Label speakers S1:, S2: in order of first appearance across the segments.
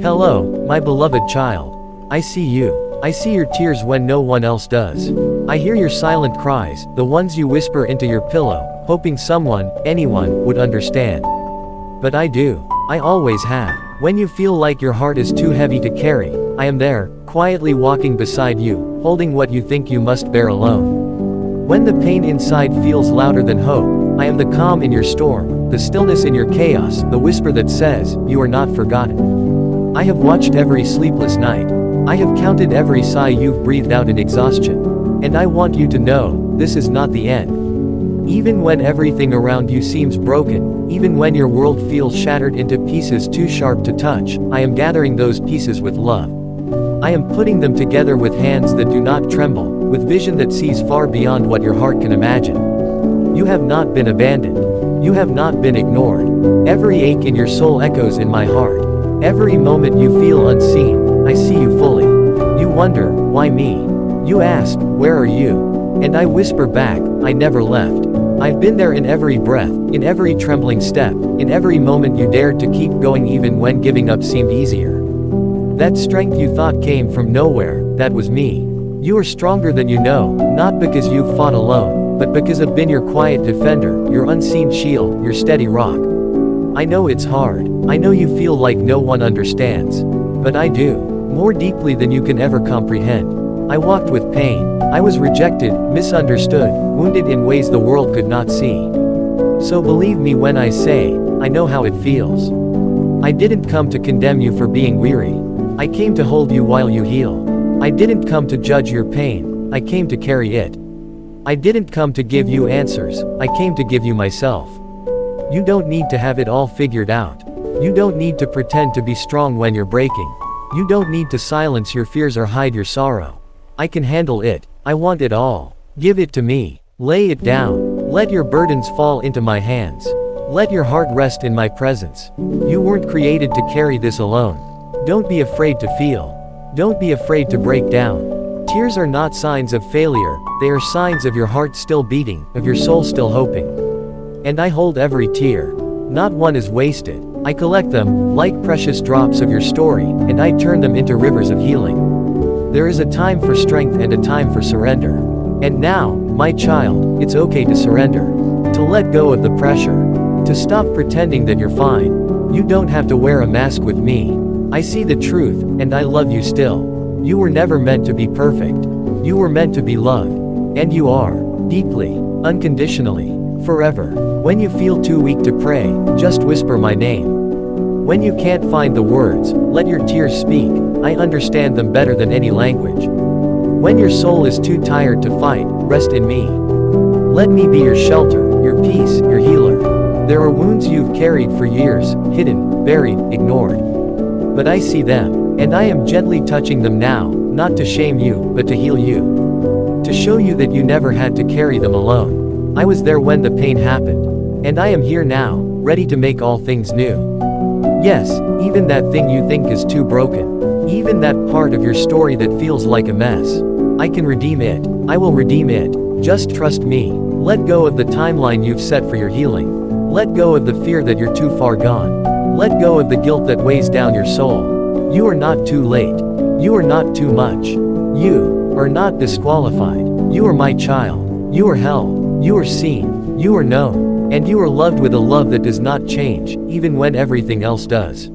S1: Hello, my beloved child. I see you. I see your tears when no one else does. I hear your silent cries, the ones you whisper into your pillow, hoping someone, anyone, would understand. But I do. I always have. When you feel like your heart is too heavy to carry, I am there, quietly walking beside you, holding what you think you must bear alone. When the pain inside feels louder than hope, I am the calm in your storm, the stillness in your chaos, the whisper that says, you are not forgotten. I have watched every sleepless night. I have counted every sigh you've breathed out in exhaustion. And I want you to know, this is not the end. Even when everything around you seems broken, even when your world feels shattered into pieces too sharp to touch, I am gathering those pieces with love. I am putting them together with hands that do not tremble, with vision that sees far beyond what your heart can imagine. You have not been abandoned. You have not been ignored. Every ache in your soul echoes in my heart. Every moment you feel unseen, I see you fully. You wonder, why me? You ask, where are you? And I whisper back, I never left. I've been there in every breath, in every trembling step, in every moment you dared to keep going even when giving up seemed easier. That strength you thought came from nowhere, that was me. You are stronger than you know, not because you've fought alone, but because I've been your quiet defender, your unseen shield, your steady rock. I know it's hard. I know you feel like no one understands. But I do. More deeply than you can ever comprehend. I walked with pain. I was rejected, misunderstood, wounded in ways the world could not see. So believe me when I say, I know how it feels. I didn't come to condemn you for being weary. I came to hold you while you heal. I didn't come to judge your pain. I came to carry it. I didn't come to give you answers. I came to give you myself. You don't need to have it all figured out. You don't need to pretend to be strong when you're breaking. You don't need to silence your fears or hide your sorrow. I can handle it. I want it all. Give it to me. Lay it down. Let your burdens fall into my hands. Let your heart rest in my presence. You weren't created to carry this alone. Don't be afraid to feel. Don't be afraid to break down. Tears are not signs of failure, they are signs of your heart still beating, of your soul still hoping. And I hold every tear. Not one is wasted. I collect them, like precious drops of your story, and I turn them into rivers of healing. There is a time for strength and a time for surrender. And now, my child, it's okay to surrender. To let go of the pressure. To stop pretending that you're fine. You don't have to wear a mask with me. I see the truth, and I love you still. You were never meant to be perfect. You were meant to be loved. And you are. Deeply. Unconditionally. Forever. When you feel too weak to pray, just whisper my name. When you can't find the words, let your tears speak. I understand them better than any language. When your soul is too tired to fight, rest in me. Let me be your shelter, your peace, your healer. There are wounds you've carried for years, hidden, buried, ignored. But I see them, and I am gently touching them now, not to shame you, but to heal you. To show you that you never had to carry them alone. I was there when the pain happened. And I am here now, ready to make all things new. Yes, even that thing you think is too broken. Even that part of your story that feels like a mess. I can redeem it. I will redeem it. Just trust me. Let go of the timeline you've set for your healing. Let go of the fear that you're too far gone. Let go of the guilt that weighs down your soul. You are not too late. You are not too much. You are not disqualified. You are my child. You are held. You are seen. You are known. And you are loved with a love that does not change, even when everything else does.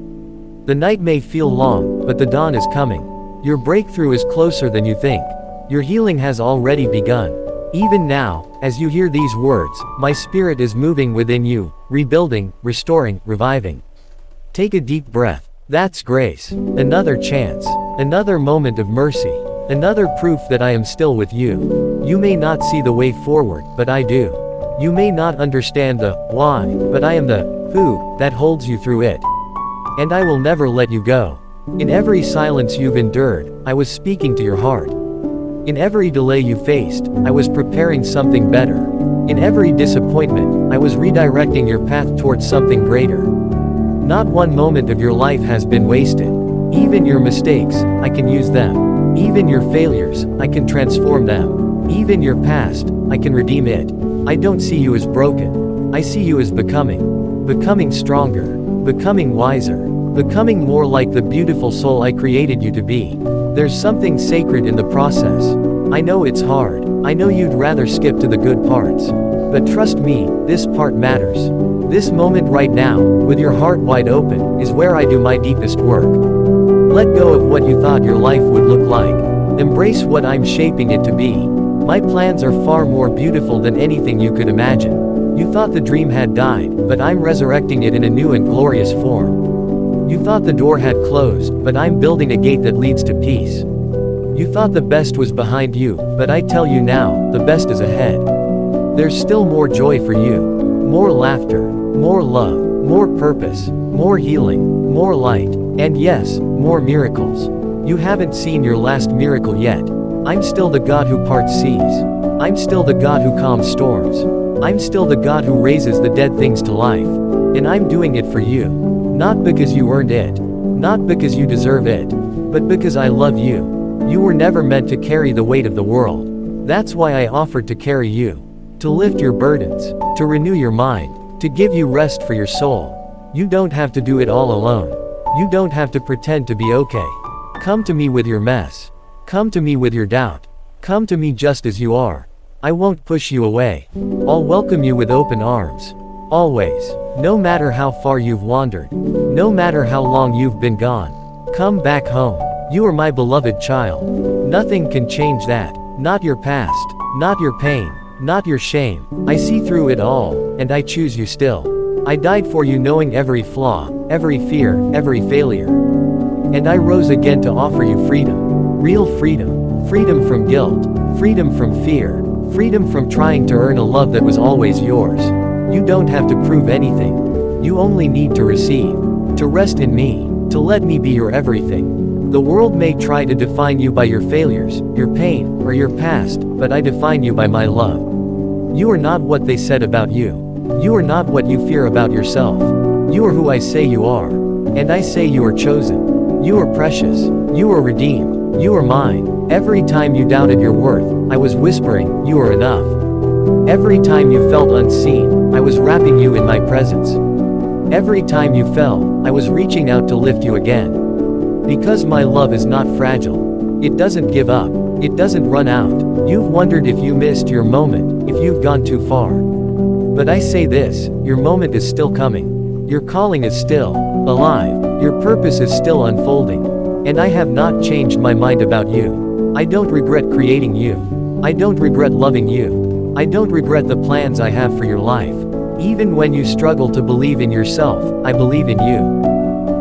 S1: The night may feel long, but the dawn is coming. Your breakthrough is closer than you think. Your healing has already begun. Even now, as you hear these words, my spirit is moving within you, rebuilding, restoring, reviving. Take a deep breath. That's grace. Another chance. Another moment of mercy. Another proof that I am still with you. You may not see the way forward, but I do. You may not understand the why, but I am the who that holds you through it. And I will never let you go. In every silence you've endured, I was speaking to your heart. In every delay you faced, I was preparing something better. In every disappointment, I was redirecting your path towards something greater. Not one moment of your life has been wasted. Even your mistakes, I can use them. Even your failures, I can transform them. Even your past, I can redeem it. I don't see you as broken. I see you as becoming stronger, becoming wiser, becoming more like the beautiful soul I created you to be. There's something sacred in the process. I know it's hard. I know you'd rather skip to the good parts. But trust me, this part matters. This moment right now, with your heart wide open, is where I do my deepest work. Let go of what you thought your life would look like. Embrace what I'm shaping it to be. My plans are far more beautiful than anything you could imagine. You thought the dream had died, but I'm resurrecting it in a new and glorious form. You thought the door had closed, but I'm building a gate that leads to peace. You thought the best was behind you, but I tell you now, the best is ahead. There's still more joy for you. More laughter, more love, more purpose, more healing, more light, and yes, more miracles. You haven't seen your last miracle yet. I'm still the God who parts seas. I'm still the God who calms storms. I'm still the God who raises the dead things to life. And I'm doing it for you. Not because you earned it. Not because you deserve it. But because I love you. You were never meant to carry the weight of the world. That's why I offered to carry you. To lift your burdens. To renew your mind. To give you rest for your soul. You don't have to do it all alone. You don't have to pretend to be okay. Come to me with your mess. Come to me with your doubt. Come to me just as you are. I won't push you away. I'll welcome you with open arms. Always. No matter how far you've wandered. No matter how long you've been gone. Come back home. You are my beloved child. Nothing can change that. Not your past. Not your pain. Not your shame. I see through it all, and I choose you still. I died for you knowing every flaw, every fear, every failure. And I rose again to offer you freedom. Real freedom. Freedom from guilt. Freedom from fear. Freedom from trying to earn a love that was always yours. You don't have to prove anything. You only need to receive. To rest in me. To let me be your everything. The world may try to define you by your failures, your pain, or your past, but I define you by my love. You are not what they said about you. You are not what you fear about yourself. You are who I say you are. And I say you are chosen. You are precious. You are redeemed. You are mine. Every time you doubted your worth, I was whispering, you are enough. Every time you felt unseen, I was wrapping you in my presence. Every time you fell, I was reaching out to lift you again. Because my love is not fragile. It doesn't give up. It doesn't run out. You've wondered if you missed your moment, if you've gone too far. But I say this, your moment is still coming. Your calling is still alive. Your purpose is still unfolding. And I have not changed my mind about you. I don't regret creating you. I don't regret loving you. I don't regret the plans I have for your life. Even when you struggle to believe in yourself, I believe in you.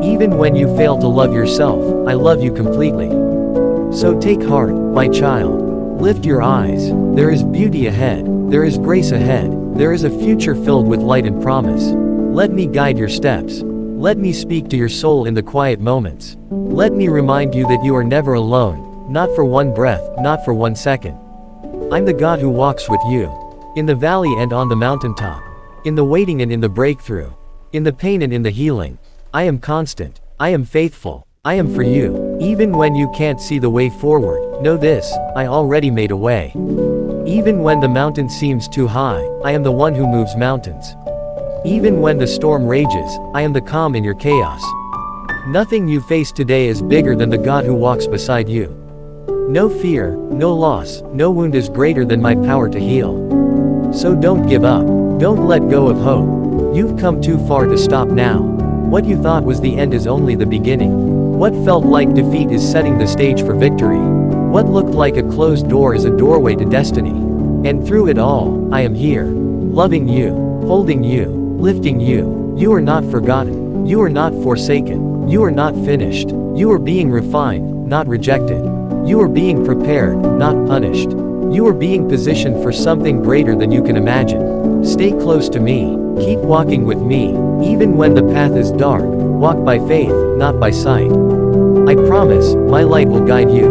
S1: Even when you fail to love yourself, I love you completely. So take heart, my child. Lift your eyes. There is beauty ahead. There is grace ahead. There is a future filled with light and promise. Let me guide your steps. Let me speak to your soul in the quiet moments. Let me remind you that you are never alone, not for one breath, not for 1 second. I'm the God who walks with you. In the valley and on the mountaintop. In the waiting and in the breakthrough. In the pain and in the healing. I am constant. I am faithful. I am for you. Even when you can't see the way forward, know this, I already made a way. Even when the mountain seems too high, I am the one who moves mountains. Even when the storm rages, I am the calm in your chaos. Nothing you face today is bigger than the God who walks beside you. No fear, no loss, no wound is greater than my power to heal. So don't give up. Don't let go of hope. You've come too far to stop now. What you thought was the end is only the beginning. What felt like defeat is setting the stage for victory. What looked like a closed door is a doorway to destiny. And through it all, I am here. Loving you, holding you, lifting you. You are not forgotten. You are not forsaken. You are not finished. You are being refined, not rejected. You are being prepared, not punished. You are being positioned for something greater than you can imagine. Stay close to me. Keep walking with me. Even when the path is dark, walk by faith, not by sight. I promise, my light will guide you.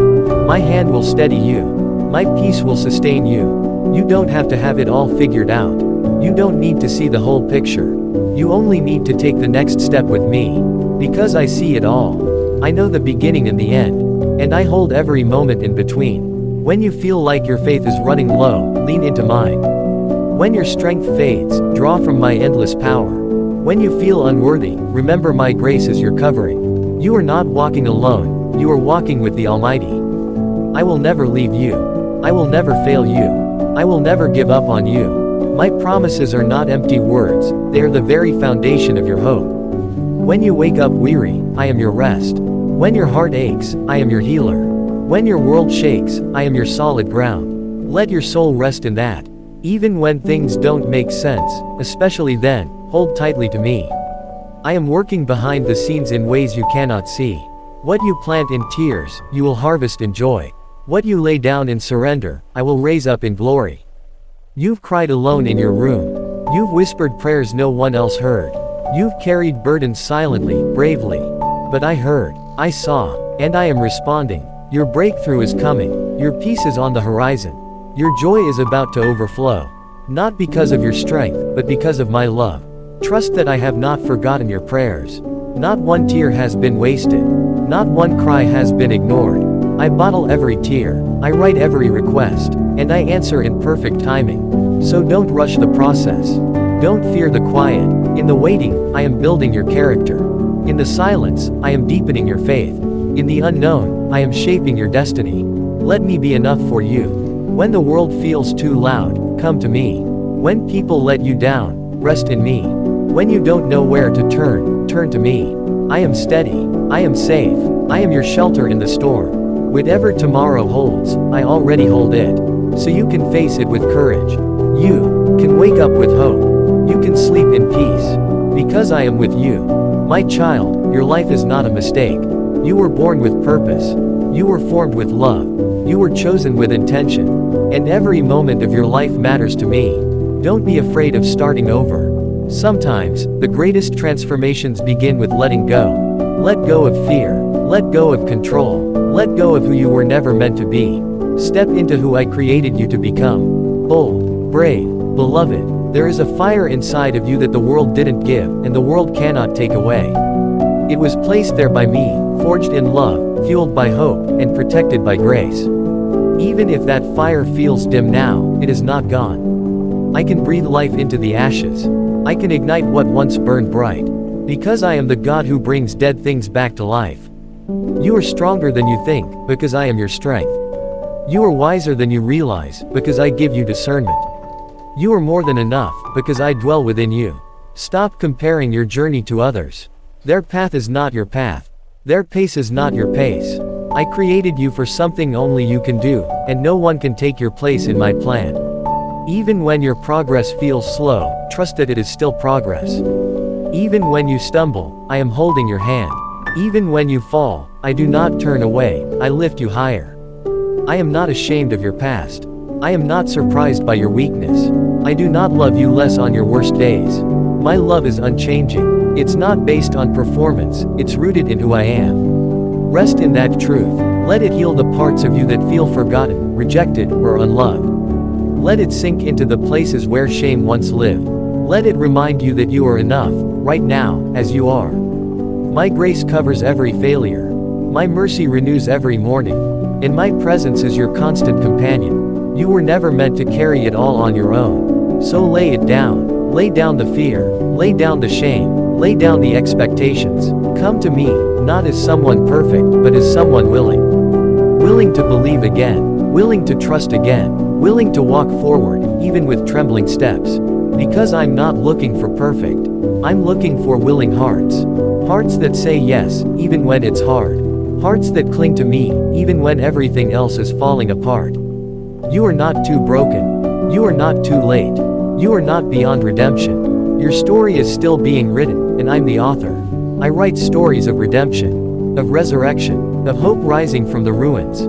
S1: My hand will steady you. My peace will sustain you. You don't have to have it all figured out. You don't need to see the whole picture. You only need to take the next step with me. Because I see it all. I know the beginning and the end. And I hold every moment in between. When you feel like your faith is running low, lean into mine. When your strength fades, draw from my endless power. When you feel unworthy, remember my grace is your covering. You are not walking alone, you are walking with the Almighty. I will never leave you. I will never fail you. I will never give up on you. My promises are not empty words, they are the very foundation of your hope. When you wake up weary, I am your rest. When your heart aches, I am your healer. When your world shakes, I am your solid ground. Let your soul rest in that. Even when things don't make sense, especially then, hold tightly to me. I am working behind the scenes in ways you cannot see. What you plant in tears, you will harvest in joy. What you lay down in surrender, I will raise up in glory. You've cried alone in your room. You've whispered prayers no one else heard. You've carried burdens silently, bravely. But I heard, I saw, and I am responding. Your breakthrough is coming. Your peace is on the horizon. Your joy is about to overflow. Not because of your strength, but because of my love. Trust that I have not forgotten your prayers. Not one tear has been wasted. Not one cry has been ignored. I bottle every tear. I write every request. And I answer in perfect timing. So don't rush the process. Don't fear the quiet. In the waiting, I am building your character. In the silence, I am deepening your faith. In the unknown, I am shaping your destiny. Let me be enough for you. When the world feels too loud, come to me. When people let you down, rest in me. When you don't know where to turn to me. I am steady. I am safe. I am your shelter in the storm. Whatever tomorrow holds, I already hold it. So you can face it with courage. You can wake up with hope. You can sleep in peace. Because I am with you. My child, your life is not a mistake. You were born with purpose. You were formed with love. You were chosen with intention. And every moment of your life matters to me. Don't be afraid of starting over. Sometimes, the greatest transformations begin with letting go. Let go of fear. Let go of control. Let go of who you were never meant to be. Step into who I created you to become. Bold, brave, beloved. There is a fire inside of you that the world didn't give, and the world cannot take away. It was placed there by me, forged in love, fueled by hope, and protected by grace. Even if that fire feels dim now, it is not gone. I can breathe life into the ashes. I can ignite what once burned bright. Because I am the God who brings dead things back to life. You are stronger than you think, because I am your strength. You are wiser than you realize, because I give you discernment. You are more than enough, because I dwell within you. Stop comparing your journey to others. Their path is not your path. Their pace is not your pace. I created you for something only you can do, and no one can take your place in my plan. Even when your progress feels slow, trust that it is still progress. Even when you stumble, I am holding your hand. Even when you fall, I do not turn away, I lift you higher. I am not ashamed of your past. I am not surprised by your weakness. I do not love you less on your worst days. My love is unchanging. It's not based on performance, it's rooted in who I am. Rest in that truth. Let it heal the parts of you that feel forgotten, rejected, or unloved. Let it sink into the places where shame once lived. Let it remind you that you are enough, right now, as you are. My grace covers every failure. My mercy renews every morning. And my presence is your constant companion. You were never meant to carry it all on your own. So lay it down. Lay down the fear. Lay down the shame. Lay down the expectations. Come to me, not as someone perfect, but as someone willing. Willing to believe again. Willing to trust again. Willing to walk forward, even with trembling steps. Because I'm not looking for perfect. I'm looking for willing hearts. Hearts that say yes, even when it's hard. Hearts that cling to me, even when everything else is falling apart. You are not too broken. You are not too late. You are not beyond redemption. Your story is still being written, and I'm the author. I write stories of redemption, of resurrection, of hope rising from the ruins.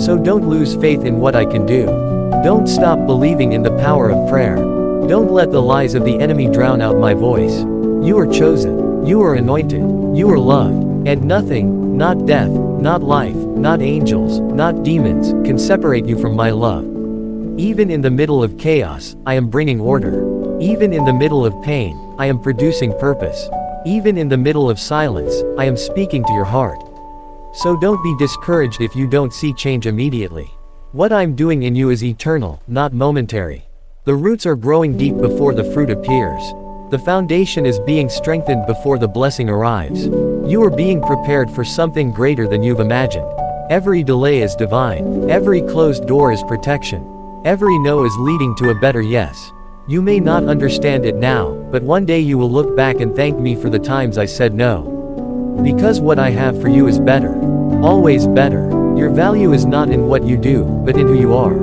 S1: So don't lose faith in what I can do. Don't stop believing in the power of prayer. Don't let the lies of the enemy drown out my voice. You are chosen. You are anointed. You are loved. And nothing, not death, not life, not angels, not demons, can separate you from my love. Even in the middle of chaos, I am bringing order. Even in the middle of pain, I am producing purpose. Even in the middle of silence, I am speaking to your heart. So don't be discouraged if you don't see change immediately. What I'm doing in you is eternal, not momentary. The roots are growing deep before the fruit appears. The foundation is being strengthened before the blessing arrives. You are being prepared for something greater than you've imagined. Every delay is divine. Every closed door is protection. Every no is leading to a better yes. You may not understand it now, but one day you will look back and thank me for the times I said no. Because what I have for you is better. Always better. Your value is not in what you do, but in who you are.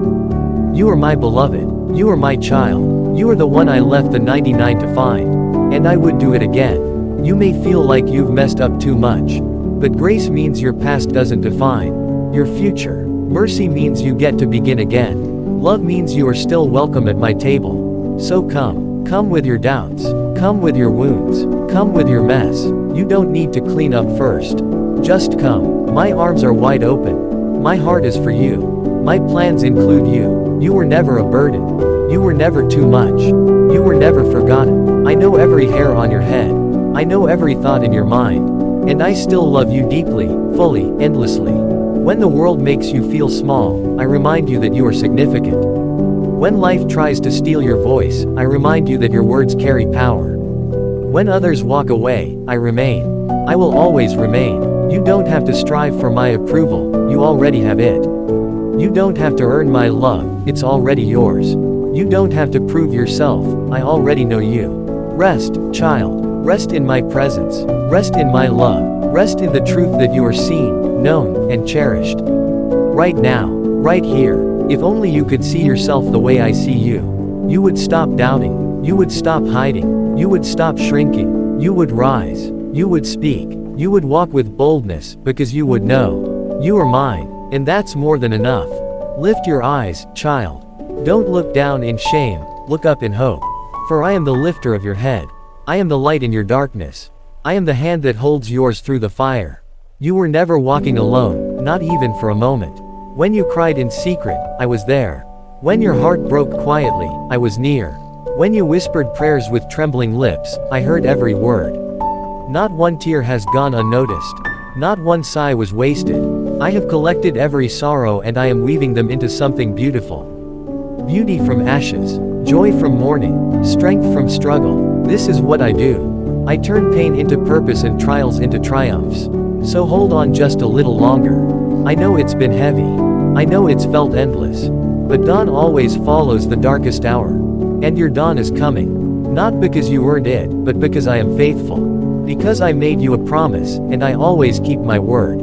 S1: You are my beloved. You are my child. You are the one I left the 99 to find. And I would do it again. You may feel like you've messed up too much. But grace means your past doesn't define your future. Mercy means you get to begin again. Love means you are still welcome at my table. So come. Come with your doubts. Come with your wounds. Come with your mess. You don't need to clean up first. Just come. My arms are wide open. My heart is for you. My plans include you. You were never a burden. You were never too much. You were never forgotten. I know every hair on your head. I know every thought in your mind. And I still love you deeply, fully, endlessly. When the world makes you feel small, I remind you that you are significant. When life tries to steal your voice, I remind you that your words carry power. When others walk away, I remain. I will always remain. You don't have to strive for my approval, you already have it. You don't have to earn my love, it's already yours. You don't have to prove yourself, I already know you. Rest, child. Rest in my presence. Rest in my love. Rest in the truth that you are seen, known, and cherished. Right now. Right here. If only you could see yourself the way I see you. You would stop doubting. You would stop hiding. You would stop shrinking. You would rise. You would speak. You would walk with boldness, because you would know. You are mine, and that's more than enough. Lift your eyes, child. Don't look down in shame, look up in hope. For I am the lifter of your head. I am the light in your darkness. I am the hand that holds yours through the fire. You were never walking alone, not even for a moment. When you cried in secret, I was there. When your heart broke quietly, I was near. When you whispered prayers with trembling lips, I heard every word. Not one tear has gone unnoticed. Not one sigh was wasted. I have collected every sorrow and I am weaving them into something beautiful. Beauty from ashes. Joy from mourning. Strength from struggle. This is what I do. I turn pain into purpose and trials into triumphs. So hold on just a little longer. I know it's been heavy. I know it's felt endless. But dawn always follows the darkest hour. And your dawn is coming. Not because you earned it, but because I am faithful. Because I made you a promise, and I always keep my word.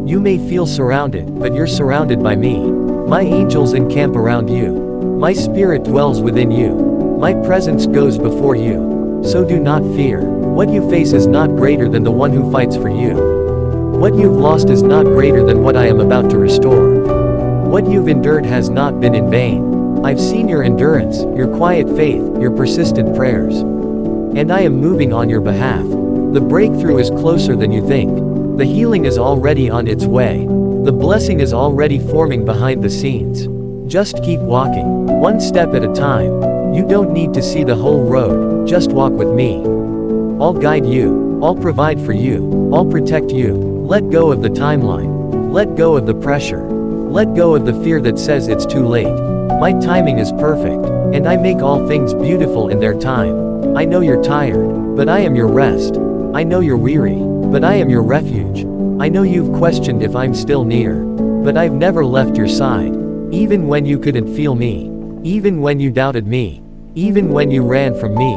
S1: You may feel surrounded, but you're surrounded by me. My angels encamp around you. My spirit dwells within you. My presence goes before you. So do not fear. What you face is not greater than the one who fights for you. What you've lost is not greater than what I am about to restore. What you've endured has not been in vain. I've seen your endurance, your quiet faith, your persistent prayers. And I am moving on your behalf. The breakthrough is closer than you think. The healing is already on its way. The blessing is already forming behind the scenes. Just keep walking, one step at a time. You don't need to see the whole road, just walk with me. I'll guide you, I'll provide for you, I'll protect you. Let go of the timeline. Let go of the pressure. Let go of the fear that says it's too late. My timing is perfect, and I make all things beautiful in their time. I know you're tired, but I am your rest. I know you're weary, but I am your refuge. I know you've questioned if I'm still near, but I've never left your side. Even when you couldn't feel me. Even when you doubted me. Even when you ran from me.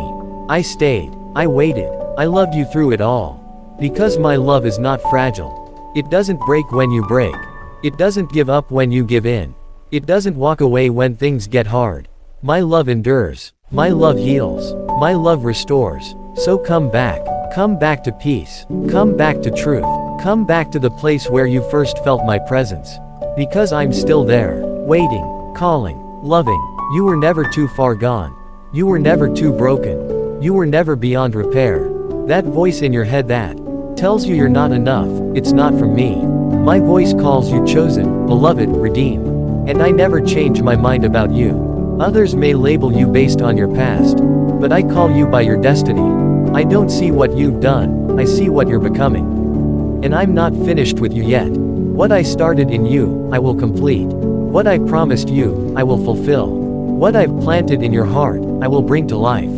S1: I stayed. I waited. I loved you through it all. Because my love is not fragile. It doesn't break when you break. It doesn't give up when you give in. It doesn't walk away when things get hard. My love endures. My love heals. My love restores. So come back. Come back to peace. Come back to truth. Come back to the place where you first felt my presence. Because I'm still there. Waiting. Calling. Loving. You were never too far gone. You were never too broken. You were never beyond repair. That voice in your head that tells you you're not enough, it's not from me. My voice calls you chosen, beloved, redeemed. And I never change my mind about you. Others may label you based on your past, but I call you by your destiny. I don't see what you've done, I see what you're becoming. And I'm not finished with you yet. What I started in you, I will complete. What I promised you, I will fulfill. What I've planted in your heart, I will bring to life.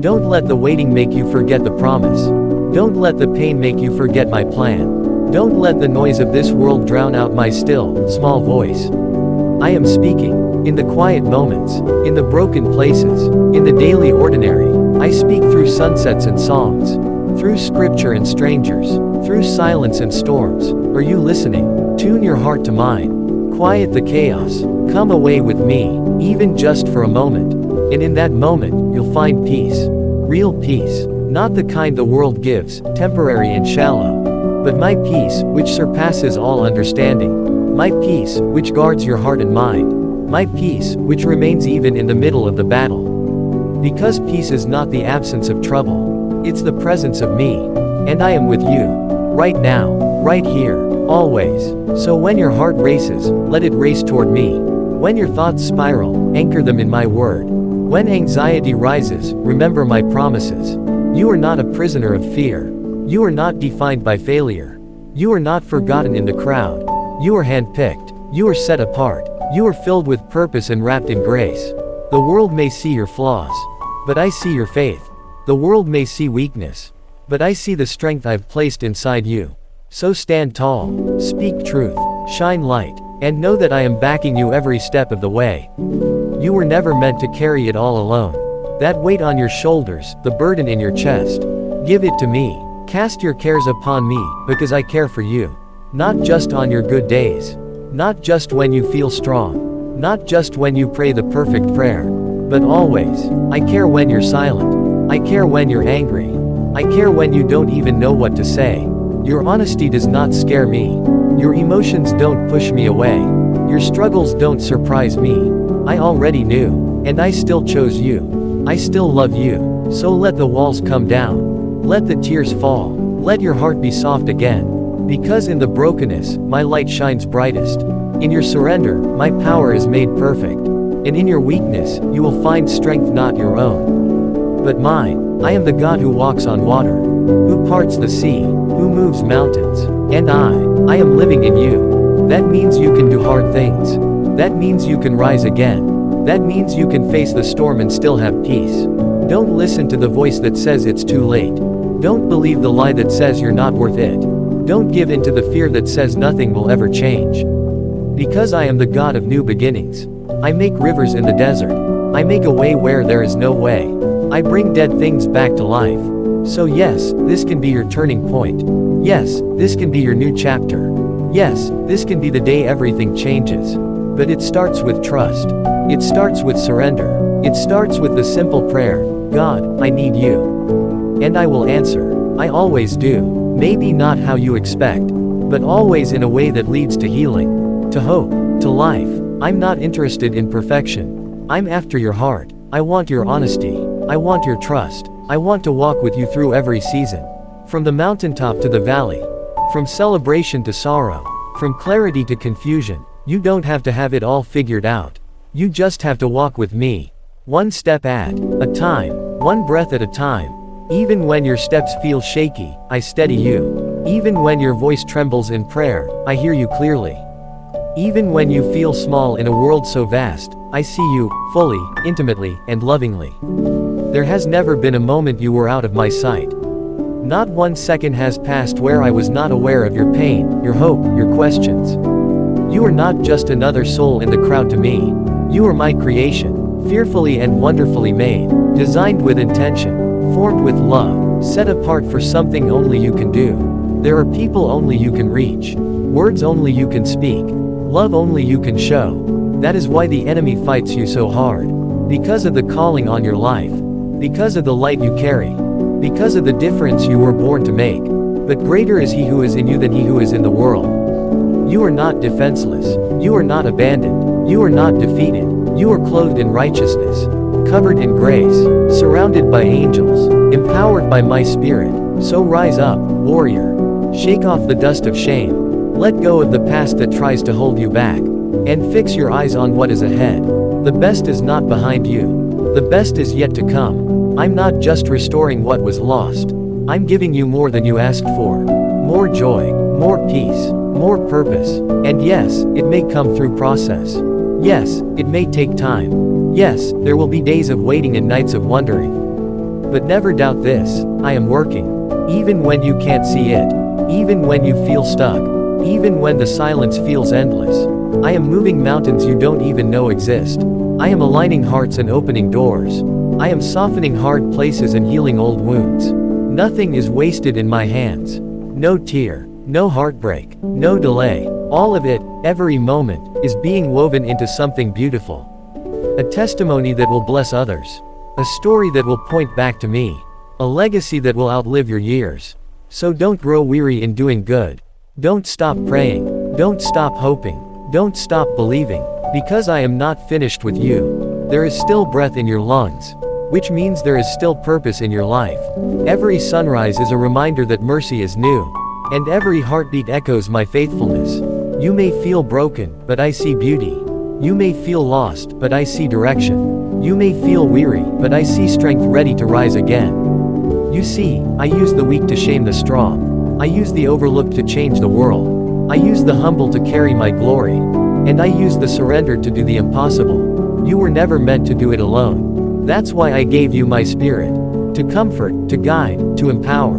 S1: Don't let the waiting make you forget the promise. Don't let the pain make you forget my plan. Don't let the noise of this world drown out my still, small voice. I am speaking, in the quiet moments, in the broken places, in the daily ordinary. I speak through sunsets and songs, through scripture and strangers, through silence and storms. Are you listening? Tune your heart to mine. Quiet the chaos. Come away with me, even just for a moment. And in that moment, you'll find peace. Real peace. Not the kind the world gives, temporary and shallow. But my peace, which surpasses all understanding. My peace, which guards your heart and mind. My peace, which remains even in the middle of the battle. Because peace is not the absence of trouble. It's the presence of me. And I am with you. Right now. Right here. Always. So when your heart races, let it race toward me. When your thoughts spiral, anchor them in my word. When anxiety rises, remember my promises. You are not a prisoner of fear. You are not defined by failure. You are not forgotten in the crowd. You are handpicked. You are set apart. You are filled with purpose and wrapped in grace. The world may see your flaws, but I see your faith. The world may see weakness, but I see the strength I've placed inside you. So stand tall, speak truth, shine light, and know that I am backing you every step of the way. You were never meant to carry it all alone. That weight on your shoulders, the burden in your chest, give it to me. Cast your cares upon me, because I care for you. Not just on your good days. Not just when you feel strong. Not just when you pray the perfect prayer. But always. I care when you're silent. I care when you're angry. I care when you don't even know what to say. Your honesty does not scare me. Your emotions don't push me away. Your struggles don't surprise me. I already knew. And I still chose you. I still love you. So let the walls come down. Let the tears fall. Let your heart be soft again. Because in the brokenness, my light shines brightest. In your surrender, my power is made perfect. And in your weakness, you will find strength not your own, but mine. I am the God who walks on water, who parts the sea, who moves mountains. And I am living in you. That means you can do hard things. That means you can rise again. That means you can face the storm and still have peace. Don't listen to the voice that says it's too late. Don't believe the lie that says you're not worth it. Don't give in to the fear that says nothing will ever change. Because I am the God of new beginnings. I make rivers in the desert. I make a way where there is no way. I bring dead things back to life. So yes, this can be your turning point. Yes, this can be your new chapter. Yes, this can be the day everything changes. But it starts with trust. It starts with surrender. It starts with the simple prayer, God, I need you. And I will answer. I always do. Maybe not how you expect, but always in a way that leads to healing, to hope, to life. I'm not interested in perfection. I'm after your heart. I want your honesty. I want your trust. I want to walk with you through every season. From the mountaintop to the valley. From celebration to sorrow. From clarity to confusion. You don't have to have it all figured out. You just have to walk with me. One step at a time. One breath at a time. Even when your steps feel shaky, I steady you. Even when your voice trembles in prayer, I hear you clearly. Even when you feel small in a world so vast, I see you, fully, intimately, and lovingly. There has never been a moment you were out of my sight. Not one second has passed where I was not aware of your pain, your hope, your questions. You are not just another soul in the crowd to me. You are my creation, fearfully and wonderfully made, designed with intention, formed with love, set apart for something only you can do. There are people only you can reach, words only you can speak, love only you can show. That is why the enemy fights you so hard. Because of the calling on your life. Because of the light you carry. Because of the difference you were born to make. But greater is he who is in you than he who is in the world. You are not defenseless. You are not abandoned. You are not defeated. You are clothed in righteousness. Covered in grace. Surrounded by angels. Empowered by my spirit. So rise up, warrior. Shake off the dust of shame. Let go of the past that tries to hold you back. And fix your eyes on what is ahead. The best is not behind you. The best is yet to come. I'm not just restoring what was lost. I'm giving you more than you asked for. More joy, more peace, more purpose. And yes, it may come through process. Yes, it may take time. Yes, there will be days of waiting and nights of wondering. But never doubt this, I am working. Even when you can't see it. Even when you feel stuck. Even when the silence feels endless. I am moving mountains you don't even know exist. I am aligning hearts and opening doors. I am softening hard places and healing old wounds. Nothing is wasted in my hands. No tear, no heartbreak, no delay. All of it, every moment, is being woven into something beautiful. A testimony that will bless others. A story that will point back to me. A legacy that will outlive your years. So don't grow weary in doing good. Don't stop praying. Don't stop hoping. Don't stop believing. Because I am not finished with you. There is still breath in your lungs. Which means there is still purpose in your life. Every sunrise is a reminder that mercy is new. And every heartbeat echoes my faithfulness. You may feel broken, but I see beauty. You may feel lost, but I see direction. You may feel weary, but I see strength ready to rise again. You see, I use the weak to shame the strong. I use the overlooked to change the world. I use the humble to carry my glory. And I use the surrendered to do the impossible. You were never meant to do it alone. That's why I gave you my spirit. To comfort, to guide, to empower.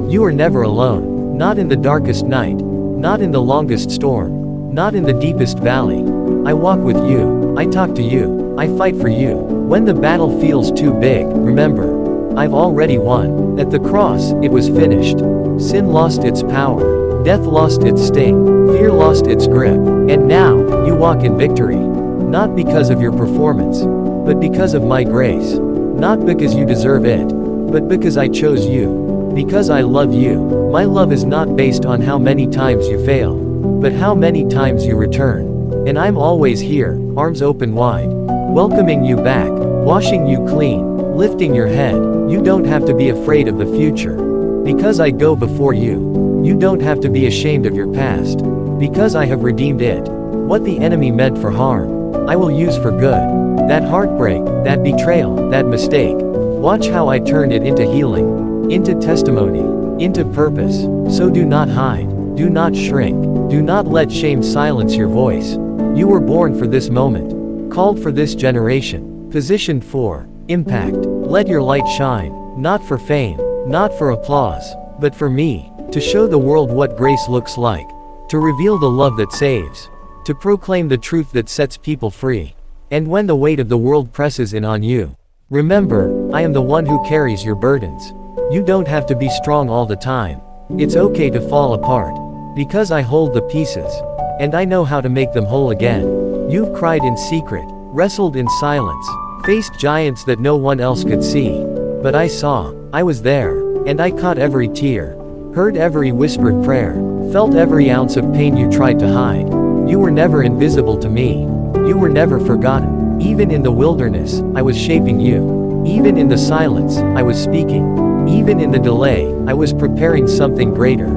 S1: You are never alone. Not in the darkest night. Not in the longest storm. Not in the deepest valley. I walk with you. I talk to you. I fight for you. When the battle feels too big, remember. I've already won. At the cross, it was finished. Sin lost its power. Death lost its sting. Fear lost its grip. And now, you walk in victory. Not because of your performance. But because of my grace. Not because you deserve it. But because I chose you. Because I love you. My love is not based on how many times you fail. But how many times you return. And I'm always here, arms open wide. Welcoming you back. Washing you clean. Lifting your head. You don't have to be afraid of the future. Because I go before you. You don't have to be ashamed of your past. Because I have redeemed it. What the enemy meant for harm, I will use for good. That heartbreak, that betrayal, that mistake. Watch how I turn it into healing. Into testimony. Into purpose. So do not hide. Do not shrink. Do not let shame silence your voice. You were born for this moment. Called for this generation. Positioned for impact. Let your light shine. Not for fame. Not for applause. But for me. To show the world what grace looks like. To reveal the love that saves. To proclaim the truth that sets people free. And when the weight of the world presses in on you, remember, I am the one who carries your burdens. You don't have to be strong all the time. It's okay to fall apart. Because I hold the pieces. And I know how to make them whole again. You've cried in secret, wrestled in silence, faced giants that no one else could see. But I saw, I was there, and I caught every tear, heard every whispered prayer, felt every ounce of pain you tried to hide. You were never invisible to me. You were never forgotten. Even in the wilderness, I was shaping you. Even in the silence, I was speaking. Even in the delay, I was preparing something greater.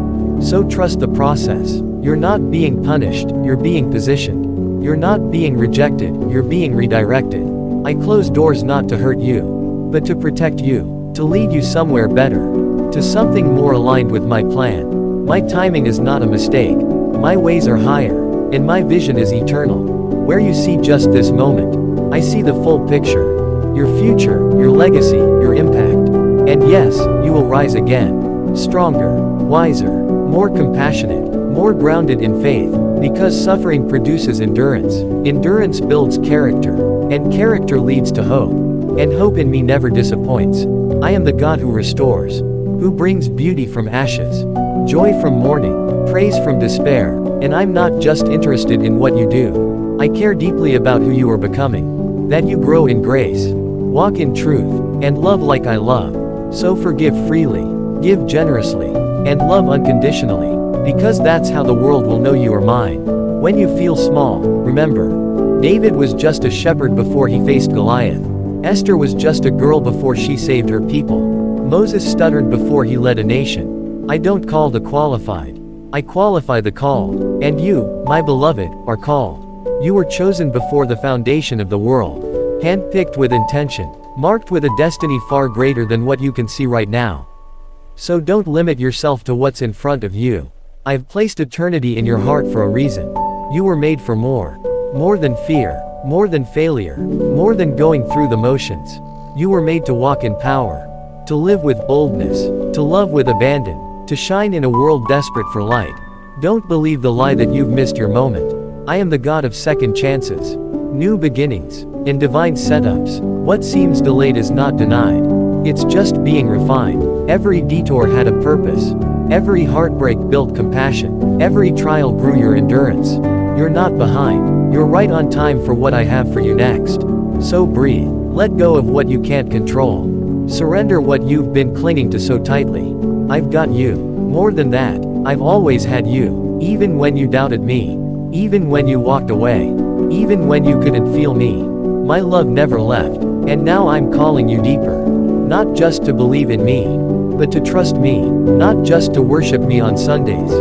S1: So trust the process. You're not being punished, you're being positioned. You're not being rejected, you're being redirected. I close doors not to hurt you, but to protect you, to lead you somewhere better, to something more aligned with my plan. My timing is not a mistake. My ways are higher, and my vision is eternal. Where you see just this moment, I see the full picture. Your future, your legacy, your impact. And yes, you will rise again. Stronger, wiser, more compassionate, more grounded in faith. Because suffering produces endurance. Endurance builds character. And character leads to hope. And hope in me never disappoints. I am the God who restores. Who brings beauty from ashes. Joy from mourning. Praise from despair. And I'm not just interested in what you do. I care deeply about who you are becoming. That you grow in grace. Walk in truth. And love like I love. So forgive freely. Give generously. And love unconditionally. Because that's how the world will know you are mine. When you feel small, remember. David was just a shepherd before he faced Goliath. Esther was just a girl before she saved her people. Moses stuttered before he led a nation. I don't call the qualified. I qualify the called. And you, my beloved, are called. You were chosen before the foundation of the world. Handpicked with intention. Marked with a destiny far greater than what you can see right now. So don't limit yourself to what's in front of you. I've placed eternity in your heart for a reason. You were made for more. More than fear. More than failure. More than going through the motions. You were made to walk in power. to live with boldness, to love with abandon, to shine in a world desperate for light. Don't believe the lie that you've missed your moment. I am the God of second chances, new beginnings, and divine setups. What seems delayed is not denied. It's just being refined. Every detour had a purpose. Every heartbreak built compassion. Every trial grew your endurance. You're not behind. You're right on time for what I have for you next. So breathe. Let go of what you can't control. Surrender what you've been clinging to so tightly. I've got you. More than that, I've always had you. Even when you doubted me. Even when you walked away. Even when you couldn't feel me. My love never left. And now I'm calling you deeper. Not just to believe in me, but to trust me. Not just to worship me on Sundays,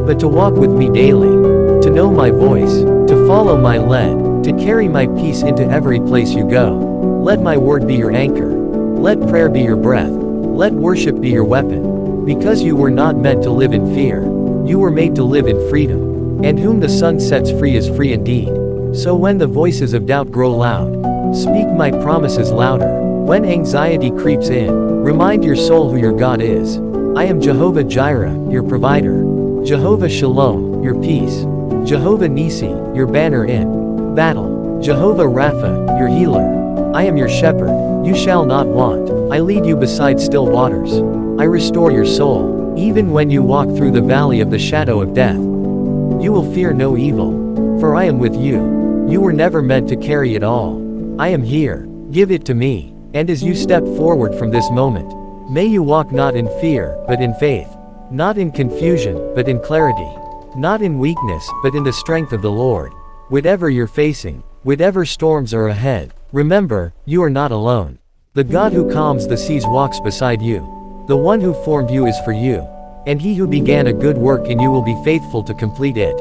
S1: but to walk with me daily. To know my voice. To follow my lead. To carry my peace into every place you go. Let my word be your anchor. Let prayer be your breath. Let worship be your weapon. Because you were not meant to live in fear. You were made to live in freedom. And whom the sun sets free is free indeed. So when the voices of doubt grow loud, speak my promises louder. When anxiety creeps in, remind your soul who your God is. I am Jehovah Jireh, your provider. Jehovah Shalom, your peace. Jehovah Nisi, your banner in battle. Jehovah Rapha, your healer. I am your shepherd, you shall not want. I lead you beside still waters. I restore your soul, even when you walk through the valley of the shadow of death. You will fear no evil, for I am with you. You were never meant to carry it all. I am here, give it to me. And as you step forward from this moment, may you walk not in fear, but in faith. Not in confusion, but in clarity. Not in weakness, but in the strength of the Lord. Whatever you're facing, whatever storms are ahead, remember, you are not alone. The God who calms the seas walks beside you. The one who formed you is for you. And he who began a good work in you will be faithful to complete it.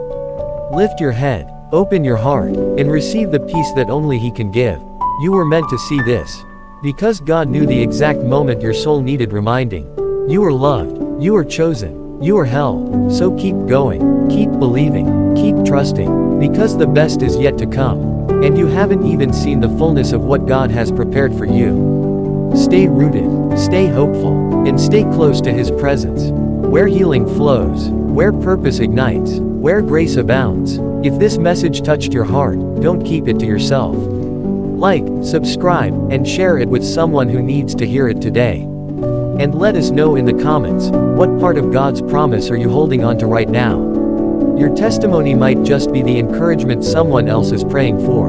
S1: Lift your head, open your heart, and receive the peace that only he can give. You were meant to see this. Because God knew the exact moment your soul needed reminding. You are loved, you are chosen, you are held. So keep going, keep believing, keep trusting, because the best is yet to come. And you haven't even seen the fullness of what God has prepared for you. Stay rooted, stay hopeful, and stay close to his presence. Where healing flows, where purpose ignites, where grace abounds. If this message touched your heart, don't keep it to yourself. Like, subscribe, and share it with someone who needs to hear it today. And let us know in the comments, what part of God's promise are you holding on to right now? Your testimony might just be the encouragement someone else is praying for.